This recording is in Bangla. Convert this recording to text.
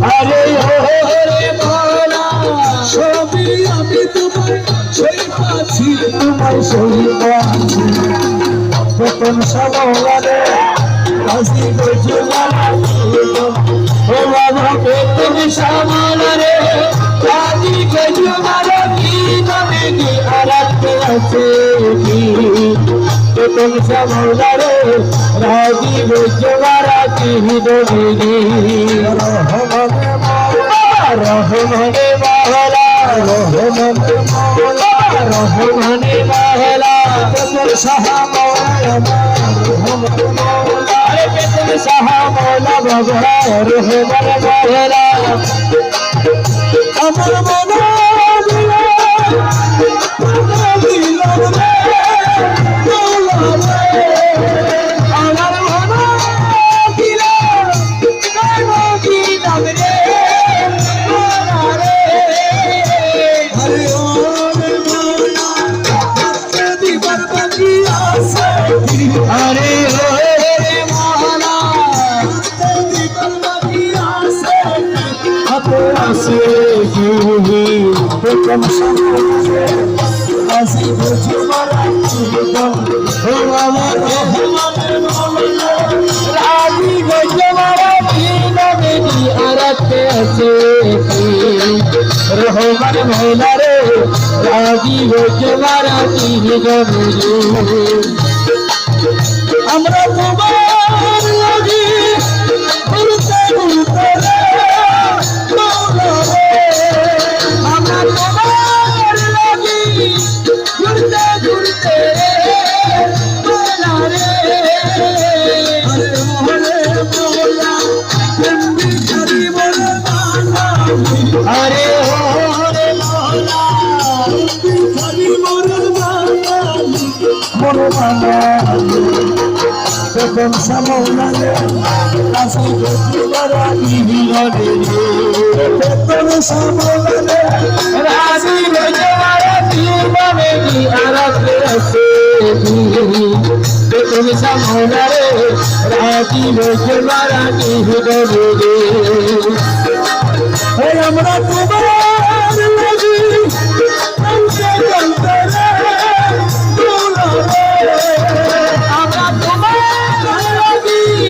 আরে ওরে মোলা সবই আমি তোমায় সেই পাচ্ছি তোমায় সেই পাচ্ছি প্রথম সবারে হাসি করছি ও বাবা প্রথম সবারে হাসি করছি মারা কি তবে কি আরাতে আছে কি প্রথম সবারে রাজি করছি মারা কি দোবিনি রহমানে মহলা রহমানে মহলা রহমানে মহলা তোর সাহা মওলা রহমানে মহলা আরে তোর সাহা মওলা বাবা রহমানে মহলা আমার মনে দিলা দিলা রে মওলা রে আমার মনে দিলা দিলা রে আরে ওরে মোলা হাতে আসে কি প্রথম সঙ্গে আসি বুঝি মারা ও আমার রহমানের মোলা রাজি বুঝি মারা কি নবী আরাতে আছে কি রহমান মোলা রে রাজি বুঝি মারা কি নবী আমরা তোমার লাগি ঘুরতে ঘুরতে আমরা তোমার লাগি ঘুরতে ঘুরতে আরে ওরে মোলা মনে মানা প্রথম সমৌলালে আসি গতি রাজি হিলরে প্রথম সমৌলালে রাজি গতি রাজি বাবে কি আরাতে আছে প্রথম সমৌলালে রাজি গতি রাজি হিলরে আমরা তোমার